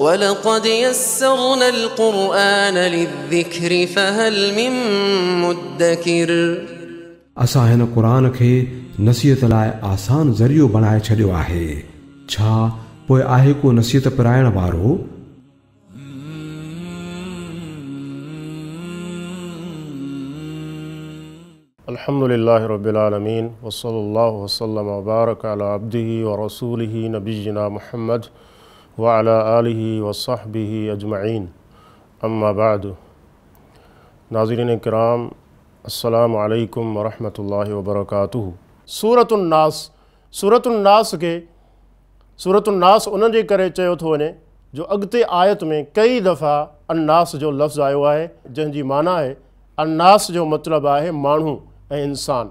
वलक़द यस्सरनल क़ुरआन लिज़्ज़िक्रि फ़हल मिन मुद्दकिर। असां हिन क़ुरान खे नसीहत लाइ आसान ज़रियो बणाए छॾियो आहे, छा पोइ आहे को नसीहत पिराइण वारो? अल्हम्दुलिल्लाहि रब्बिल आलमीन वस्सल्लल्लाहु वसल्लम व बारक अला अब्दिही व रसूलिही नबिय्यिना मुहम्मद व अला आलिही व सहबिही अजमईन, अम्मा बाद। नाज़रीन किराम, अस्सलामु अलैकुम व रहमतुल्लाहि व बरकातुहू। सूरतुन्नास खे सूरतुन्नास उन जे करे चयो थो वञे जो अॻिते आयत में कई दफ़ा अन्नास जो लफ़्ज़ आयो आहे, जंहिंजी माना आहे अन्नास जो मतिलबु आहे माण्हू ऐं इंसान।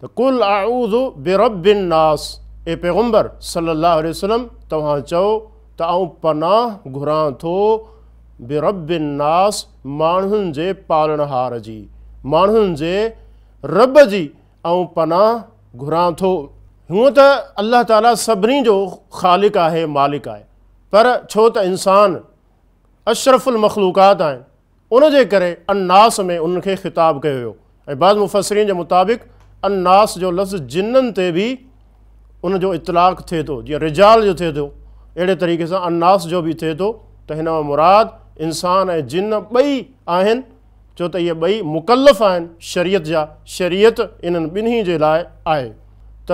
त कुल आऊज़ु बिरब्बिन नास, ए पैगम्बर सल्लल्लाहु अलैहि वसल्लम तव्हां चओ त आऊं पनाह घुरां थो बिरब्बिन नास, माण्हुनि जे पालणहार जी, माण्हुनि जे रब जी आऊं पनाह घुरां थो। हूअं त अल्लाह ताला सभिनी जो ख़ालिक़ आहे, मालिक आहे, पर छो त इंसान अशरफुल मखलूक़ात आहिनि, उन जे करे अन्नास में उनखे ख़िताब कयो वियो। ऐं बाज़ मुफ़स्सिरीन जे मुताबिक़ अन्नास जो लफ़्ज़ जिन्ननि ते बि उन जो इतलाक़ थिए थो, जीअं रिजाल जो थिए थो, अहिड़े तरीक़े सां अन्नास जो बि थिए थो। त हिन मां मुराद इंसान ऐं जिन्न ॿई आहिनि, छो त इहे ॿई मुकल्लफ़ आहिनि शरीयत जा, शरीयत इन्हनि ॿिन्ही जे लाइ आहे। त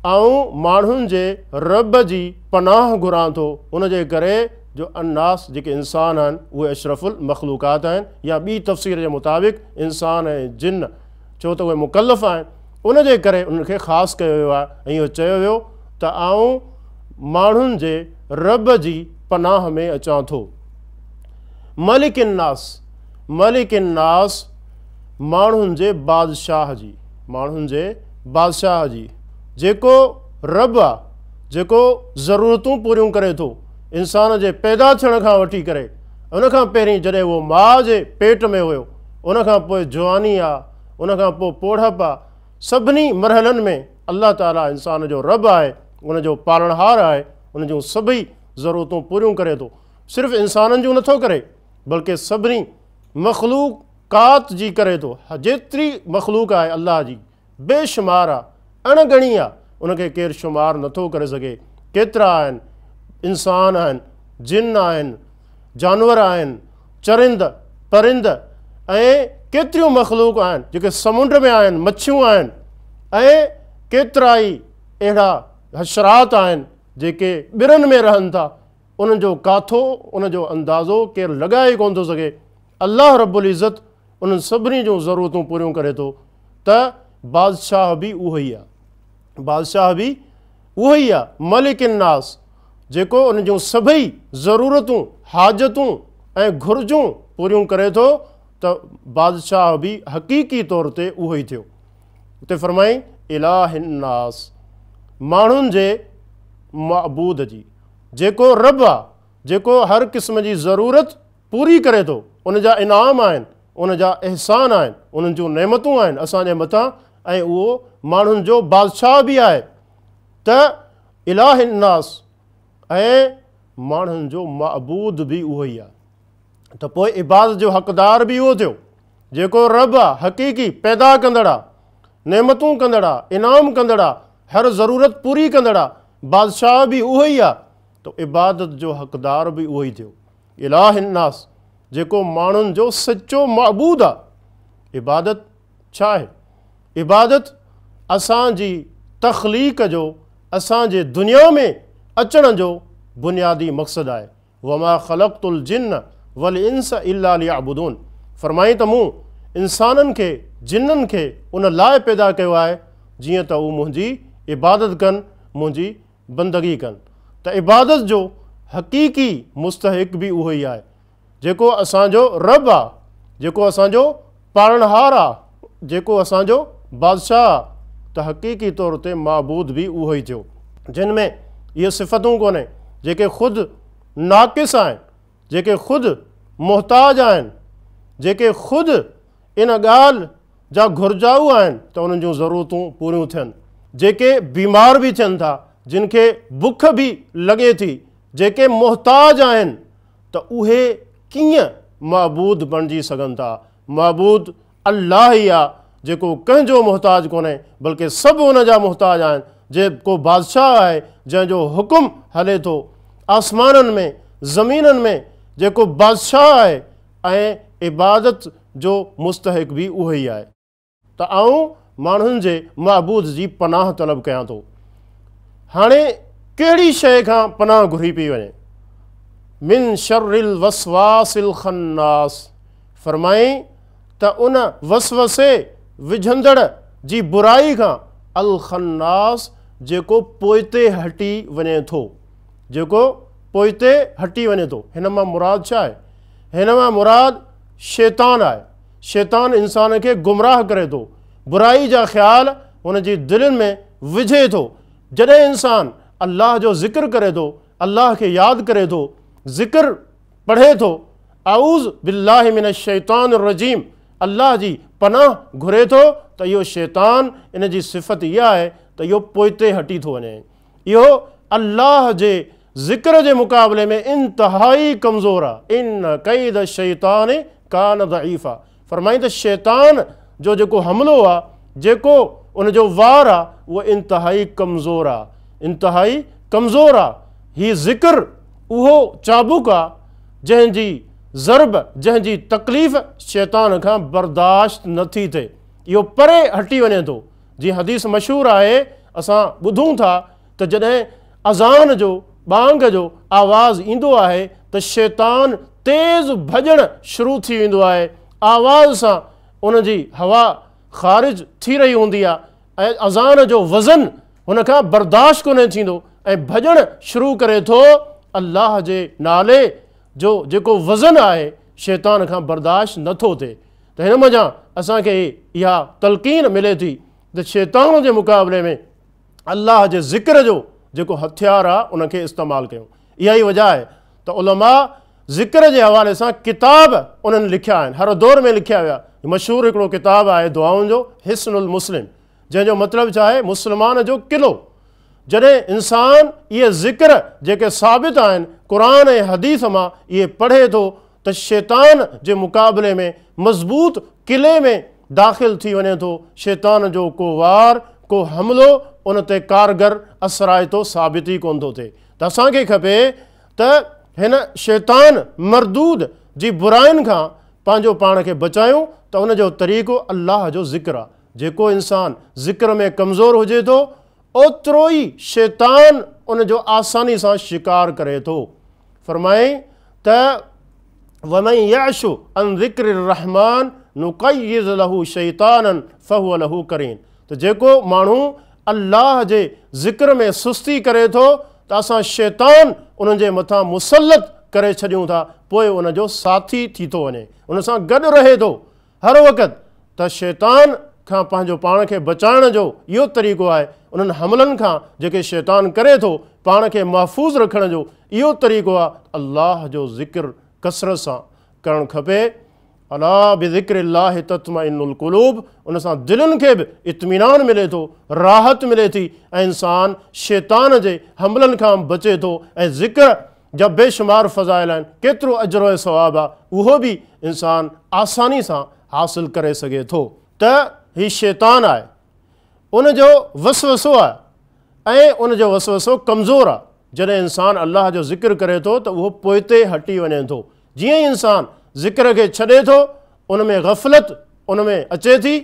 आऊं माण्हुनि जे रब जी पनाह घुरां थो, उन जे करे जो अन्नास जेके इंसान आहिनि उहे अशरफुल मखलूक़ात आहिनि, या ॿी तफ़सीर जे मुताबिक़ इंसान ऐं जिन्न, छो त उहे मुकल्लफ़ आहिनि, उन जे करे उनखे ख़ासि कयो वियो आहे। ऐं इहो चयो वियो त आऊं माण्हुनि जे रब जी पनाह में अचां थो। मलिकिन्नास, मलिकिन्नास माण्हुनि जे बादशाह जी, माण्हुनि जे बादशाह जी, जेको रब आहे, जेको ज़रूरतूं पूरियूं करे थो इंसान जे पैदा थियण खां वठी करे, उनखां पहिरीं जॾहिं उहो माउ जे पेट में हुयो, उनखां पोइ जवानी आहे, उनखां पोइ पोढ़प आहे, सभिनी मरहलनि में अल्लाह ताला इंसान जो रब आहे, उनजो पालणहार आहे, उन जूं सभई ज़रूरतूं पूरियूं करे थो। सिर्फ़ु इंसाननि जूं नथो करे, बल्कि सभिनी मखलूक़ात जी करे थो। जेतिरी मखलूक आहे अल्लाह जी बेशुमार आहे, अणगणी आहे, उनखे केरु शुमार नथो करे सघे। केतिरा आहिनि, इंसान आहिनि, जिन आहिनि, जानवर आहिनि, चरिंद परिंद, ऐं केतिरियूं मखलूक आहिनि जेके समुंड में आहिनि, मच्छियूं आहिनि, ऐं केतिरा ई अहिड़ा हशरात आहिनि जेके ॿिरनि में रहनि था। उन्हनि जो काथो, उन जो अंदाज़ो केरु लॻाए कोन थो सघे। अल्लाह रब्बुल इज़्ज़त उन्हनि सभिनी जूं ज़रूरतूं पूरियूं करे थो। त बादशाह बि उहो ई आहे, बादशाह बि उहो ई आहे, मलिकिन्नास, जेको उन जूं सभई ज़रूरतूं, हाजतूं ऐं घुर्जूं पूरियूं करे थो। त बादशाह बि हक़ीक़ी तौर ते उहो ई थियो। उते फरमाई इलाहिन्नास, माण्हुनि जे मअबूद जी, जेको रब आहे, जेको हर क़िस्म जी ज़रूरत पूरी करे थो। उन जा इनाम आहिनि, उन जा अहसान आहिनि, उन्हनि जूं नेमतूं आहिनि असांजे मथां, ऐं उहो माण्हुनि जो बादशाह बि आहे। त इलाहिन्नास ऐं माण्हुनि जो मअबूद बि उहो ई आहे। त पोइ इबादत जो हक़दार बि उहो थियो, जेको रब आहे, हक़ीक़ी पैदा कंदड़ आहे, नेमतूं कंदड़ आहे, इनाम कंदड़ आहे, हर ज़रूरत पूरी कंदड़ आहे, बादशाह बि उहो ई आहे। त इबादत जो हक़दार बि उहो ई थियो। इलाहिन्नास, जेको माण्हुनि जो सचो मअबूद आहे। इबादत छा आहे? इबादत असांजी तख़लीक़ जो, असांजे दुनिया में अचण जो बुनियादी मक़सदु आहे। वमा ख़लक़तुल जिन्न वल इंस इल्ला लियअबुदून, फरमाई त मूं इंसाननि खे, जिन्ननि खे उन लाइ पैदा कयो आहे जीअं त उहे मुंहिंजी इबादत कनि, मुंहिंजी बंदगी कनि। त इबादत जो हक़ीक़ी मुस्तहिक़ बि उहो ई आहे, जेको असांजो रब आहे, जेको असांजो पालणहार आहे, जेको असांजो बादशाह आहे। त हक़ीक़ी तौर ते माबूद बि उहो ई थियो, जिन में इहे सिफ़तूं कोन्हे, जेके ख़ुदि नाक़िस आहिनि, जेके ख़ुदि मुहताज आहिनि, जेके ख़ुदि इन ॻाल्हि जा घुर्जाऊ आहिनि त उन्हनि जूं ज़रूरतूं पूरियूं थियनि, जेके बीमार बि थियनि था, जिन खे बुख बि लॻे थी जेके मुहताज आहिनि त उहे कीअं महबूद बणिजी सघनि था। महबूद अल्लाह ई आहे जेको कंहिंजो मुहताज कोन्हे बल्कि सभु हुन जा मुहताज आहिनि। जेको बादशाह आहे जंहिंजो हुकुम हले थो आसमाननि में ज़मीननि में, जेको बादशाह आहे ऐं इबादत जो मुस्तहिक बि उहो ई आहे। त आऊं माण्हुनि जे महबूद जी पनाह तलब कयां थो। हाणे कहिड़ी शइ खां पनाह घुरी पई वञे? मिन शर्रिल वसवासिल खन्नास, फरमाई त उन वसवसे विझंदड़ जी बुराई खां, अल खन्नास जेको पोइते हटी वञे थो, जेको पोइते हटी वञे थो। हिन मां मुराद छा आहे? हिन मां मुराद शैतान आहे। शैतान इंसान खे गुमराह करे थो, बुराई जा ख़्याल हुन जी दिलनि में विझे थो। जॾहिं इंसान अल्लाह जो ज़िक्र करे थो, अल्लाह खे यादि करे थो, ज़िक्र पढ़े थो, आऊज़ बिल्लाहि मिनश शैतानिर रजीम, अल्लाह जी पनाह घुरे थो, त इहो शैतान इन जी सिफ़त इहा आहे त इहो पोइते हटी थो वञे। इहो अल्लाह जे ज़िक्र जे मुक़ाबले में इंतहाई कमज़ोर आहे। इन कैद शैतान कान दईफ़ा, फरमाई त शैतान जो जेको हमिलो आहे, जेको उनजो वार आहे, उहो इंतहाई कमज़ोर आहे, इंतहाई कमज़ोर आहे। हीउ ज़िक्र उहो चाबुक आहे जंहिंजी ज़रब, जंहिंजी तकलीफ़ शैतान खां बर्दाश्त नथी थिए, इहो परे हटी वञे थो। जीअं हदीस मशहूरु आहे, असां ॿुधूं था त जॾहिं अज़ान जो बांग जो आवाज़ ईंदो आहे त शैतान तेज़ भॼणु शुरू थी वेंदो आहे। आवाज़ सां उन जी हवा ख़ारिज थी रही हूंदी आहे ऐं अज़ान जो वज़न हुन खां बर्दाश्त कोन्हे थींदो ऐं भॼणु शुरू करे थो। अल्लाह जे नाले जो जेको वज़न आहे शैतान खां बर्दाश्त नथो थिए। त हिन मज़ा असांखे इहा तलक़ीन मिले थी त शैतान जे मुक़ाबले में अल्लाह जे ज़िक्र जो जेको हथियार आहे उनखे इस्तेमालु कयूं। इहा ई वजह आहे त उलमा ज़िक्र जे हवाले सां किताब उन्हनि लिखिया आहिनि, हर दौर में लिखिया विया। मशहूरु हिकिड़ो किताबु आहे दुआउनि जो, हिस्नुल मुस्लिम, जंहिंजो मतिलबु छा आहे? मुस्लमान जो क़िलो। जॾहिं इंसान इहे ज़िक्र जेके साबित आहिनि क़ुरान ऐं हदीस मां इहे पढ़े थो त शैतान जे मुक़ाबले में मज़बूत क़िले में दाख़िल थी वञे थो। शैतान जो को वार, को हमिलो उन ते कारगर असराइतो साबित ई कोन थो थिए। त असांखे खपे त हिन शैतान मरदूद जी बुराइनि खां पंहिंजो पाण खे बचायूं। त उनजो तरीक़ो अल्लाह जो ज़िक्र आहे। जेको इंसान ज़िक्र में कमज़ोर हुजे थो ओतिरो ई शैतान उनजो आसानी सां शिकार करे थो। फरमाई त वमन यअशु अन ज़िक्रिर रहमान नुक़य्यिज़ लहू शैतानन फहुव लहू करीन। त जेको माण्हू अल्लाह जे ज़िक्र में सुस्ती करे थो त असां शैतान उन्हनि जे मथां मुसलत करे छॾियूं था, पोइ उनजो साथी थी थो वञे, उन सां गॾु रहे थो हर वक़्तु। त शैतान खां पंहिंजो पाण खे बचाइण जो इहो तरीक़ो आहे। उन्हनि हमलनि खां जेके शैतान करे थो पाण खे महफ़ूज़ रखण जो इहो तरीक़ो आहे अल्लाह जो ज़िक्र कसरत सां करणु खपे। अला बिज़िक्रिल्लाहि तत्मइन्नुल क़ुलूब, उन सां दिलनि खे बि इत्मीनान मिले थो, राहत मिले थी ऐं इंसान शैतान जे हमलनि खां बचे थो। ऐं ज़िक्र जा बेशुमार फ़ज़ाइल आहिनि, केतिरो अजर ऐं सवाब आहे, उहो बि इंसान आसानी सां हासिल करे सघे थो। त हीउ शैतान आहे, उनजो वसवसो आहे ऐं उनजो वसवसो कमज़ोर आहे। जॾहिं इंसान अल्लाह जो ज़िक्र करे थो त उहो पोइते हटी वञे थो। जीअं ई इंसान ज़िक्र खे छॾे थो उन में गफ़लत उन में अचे थी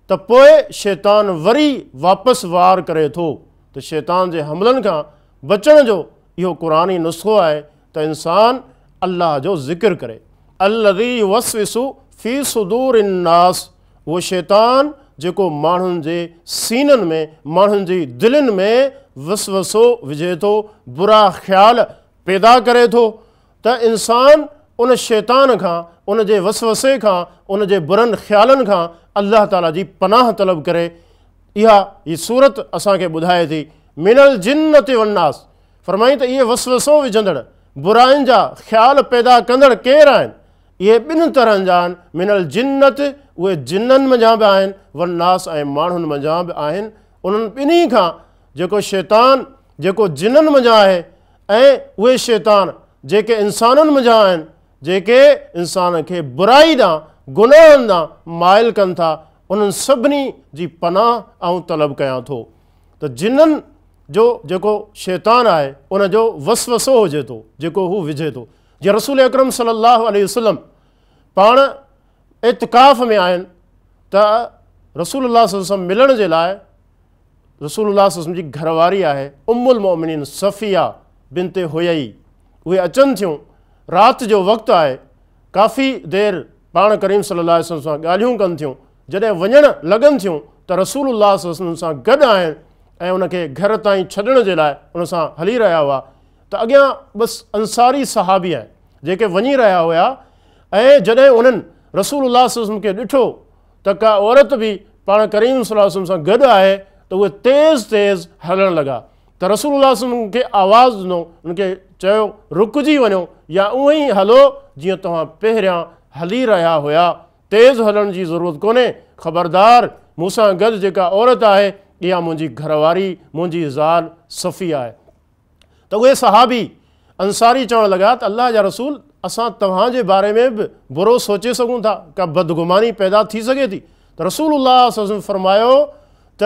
त पोइ शैतान वरी वापसि वार करे थो। त शैतान जे हमलनि खां बचण जो इहो क़ुरानी नुस्ख़ो आहे त इंसान अल्लाह जो ज़िक्र करे। अल्लज़ी युवस्विसु फ़ी सुदूरिन नास, उहो शैतान जेको माण्हुनि जे सीननि में, माण्हुनि जी दिलनि में वसवसो विझे थो, बुरा ख़्याल पैदा करे थो। त इंसान उन शैतान खां, उन जे वसवसे खां, उन जे बुरनि ख़्यालनि खां अल्लाह ताला जी पनाह तलब करे। हीअ सूरत असांखे ॿुधाए थी मिनल जिन्नति वन्नास। फरमाई त इहे वसवसो विझंदड़, बुराइनि जा ख़्याल पैदा कंदड़ केरु आहिनि? इहे ॿिनि तरहनि जा आहिनि। मिनल जिन्नत, उहे जिन्ननि मंझां बि आहिनि, वन्नास ऐं माण्हुनि मंझां बि आहिनि। उन्हनि ॿिन्ही खां जेको शैतान जेको जिन्ननि मंझां आहे ऐं उहे शैतान जेके इंसाननि मंझां आहिनि, जेके इंसान खे बुराई ॾांहुं गुनाहनि ॾांहुं माइल कनि था, उन्हनि सभिनी जी पनाह ऐं तलब कयां थो। त जिन्हनि जो जेको शैतान आहे उनजो वसवसो हुजे थो, जेको हू विझे थो। जीअं रसूल अकरम सल्लल्लाहु अलैहि वसल्लम पाण इतिकाफ़ में आहिनि त रसूलुल्लाह सल्लल्लाहु अलैहि वसल्लम मिलण जे लाइ रसूलुल्लाह सल्लल्लाहु अलैहि वसल्लम जी घरवारी आहे उम्मुल मोमिनीन सफ़िया बिनते हुयई, उहे अचनि थियूं, राति जो वक़्तु आहे, काफ़ी देरि पाण करीम सल्लल्लाहु अलैहि वसल्लम सां ॻाल्हियूं कनि थियूं। जॾहिं वञणु लॻनि थियूं त रसूलुल्लाह सल्लल्लाहु अलैहि वसल्लम सां गॾु आहिनि ऐं उनखे घर ताईं छॾण जे लाइ उन सां हली रहिया हुआ, त अॻियां बसि अंसारी सहाबी आहिनि जेके वञी रहिया हुआ। ऐं जॾहिं उन्हनि रसूलुल्लाह सल्लल्लाहु अलैहि वसल्लम खे ॾिठो त का औरत बि पाण करीम सल्लल्लाहु अलैहि वसल्लम सां गॾु आहे, त उहे तेज़ हलणु लॻा। त रसूलुल्लाह सल्लल्लाहु अलैहि वसल्लम खे आवाज़ु ॾिनो, उनखे चयो रुकिजी वञो या उअं ई हलो जीअं तव्हां पहिरियां हली रहिया हुया, तेज़ हलण जी ज़रूरत कोन्हे, ख़बरदार मूंसां गॾु जेका औरत आहे इहा मुंहिंजी घरवारी, मुंहिंजी ज़ाल सफ़िया आहे। त उहे सहाबी अंसारी चवणु लॻा त अल्लाह जा रसूल, असां तव्हांजे बारे में बि बुरो सोचे सघूं था, का बदगुमानी पैदा थी सघे थी? त रसूलुल्लाह सल्लल्लाहु अलैहि वसल्लम फरमायो त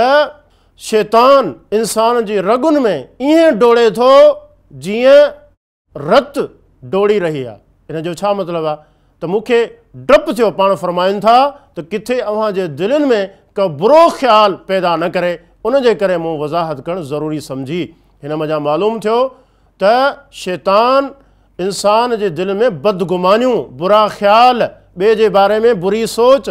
शैतान इंसान जी रगुनि में ईअं डोड़े थो जीअं रत डोड़ी रही आहे। इन जो छा मतिलबु आहे त मूंखे डपु थियो, पाण फरमाइनि था त किथे अव्हां जे दिलनि में का बुरो ख़्यालु पैदा न करे, उनजे करे मूं वज़ाहत करणु ज़रूरी सम्झी। हिन मज़ा मालूम थियो त शैतान इंसान जे दिलि में बदगुमानियूं, बुरा ख़्याल, ॿिए जे बारे में बुरी सोच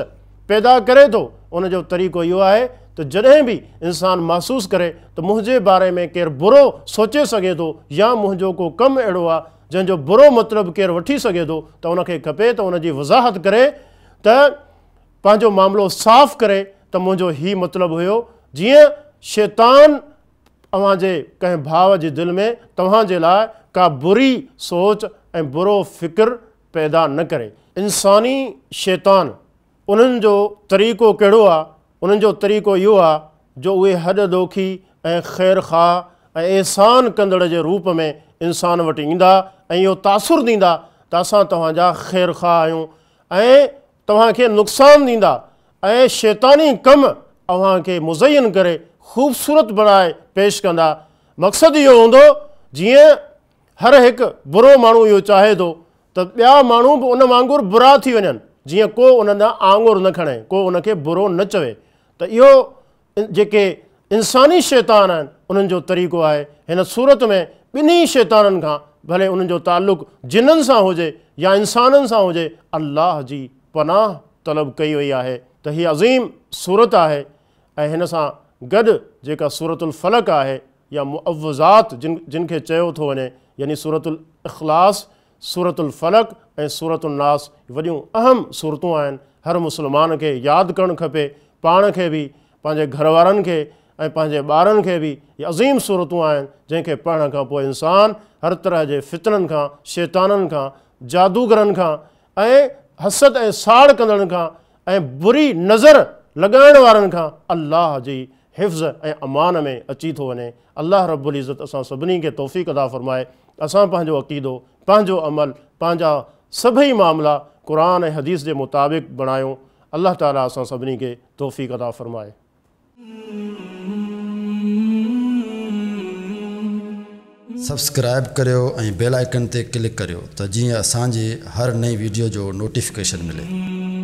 पैदा करे थो। उनजो तरीक़ो इहो आहे त जॾहिं बि इंसानु महसूसु करे त मुंहिंजे बारे में केरु बुरो सोचे सघे थो या मुंहिंजो को कमु अहिड़ो आहे जंहिंजो बुरो मतिलबु केरु वठी सघे थो, त उनखे खपे त उनजी वज़ाहत करे, त पंहिंजो मामिलो साफ़ करे त मुंहिंजो हीउ मतिलबु हुयो, जीअं शैतान अव्हां जे कंहिं भाउ जे दिलि में तव्हां जे लाइ का बुरी सोच ऐं बुरो फ़िक्रु पैदा न करे। इंसानी शैतान उन्हनि जो तरीक़ो कहिड़ो आहे? उन्हनि जो तरीक़ो इहो आहे जो उहे हॾ ॾोखी ऐं ख़ैर ख़्वाह ऐं एहसान कंदड़ जे रूप में इंसान वटि ईंदा ऐं इहो तासुरु ॾींदा त असां तव्हांजा ख़ैर ख़्वाह आहियूं, ऐं तव्हांखे नुक़सानु ॾींदा ऐं शैतानी कमु अव्हांखे मुज़यन करे ख़ूबसूरत बणाए पेश कंदा। मक़सदु इहो हूंदो जीअं हर हिकु बुरो माण्हू इहो चाहे थो त ॿिया माण्हू बि उन वांगुरु बुरा थी वञनि, जीअं को उन ॾांहुं आङुरु न खणे, को उनखे बुरो न चवे। त इहो जेके इंसानी शैतान आहिनि उन्हनि जो तरीक़ो आहे। हिन सूरत में ॿिन्ही शैताननि खां, भले उन्हनि जो ताल्लुक़ु जिन्हनि सां हुजे या इंसाननि सां हुजे, अल्लाह जी पनाह तलब कई वई आहे। त हीअ अज़ीम सूरत आहे। ऐं हिन सां गॾु जेका सूरतुल फलक आहे या मुअव्वज़ात जिन खे चयो थो वञे, यानी सूरतुल इख़लास, सूरतुल फलक ऐं सूरतुल नास, वॾियूं अहम सूरतूं आहिनि। हर मुस्लमान खे यादि करणु खपे, पाण खे बि, पंहिंजे घर वारनि खे ऐं पंहिंजे ॿारनि खे बि। इहे अज़ीम सूरतूं आहिनि जंहिंखे पढ़ण खां पोइ इंसान हर तरह जे फितननि खां, शैताननि खां, जादूगरनि खां ऐं हसद ऐं साड़ कंदड़नि खां ऐं बुरी नज़र लॻाइण वारनि खां अल्लाह जी हिफ़्ज़ ऐं अमान में अची थो वञे। अल्लाह रब्बुल इज़्ज़त असां सभिनी खे तौफ़ीक़ अता फ़रमाए, असां पंहिंजो अक़ीदो, पंहिंजो अमल, पंहिंजा सभई मामला क़ुरान ऐं हदीस जे मुताबिक़ बणायूं। अल्लाह ताला असां सभिनी खे तौफ़ीक़ अता फ़रमाए। सब्सक्राइब करियो ऐं बेल आइकन ते क्लिक करियो त जीअं असांजी हर नई वीडियो जो नोटिफिकेशन मिले।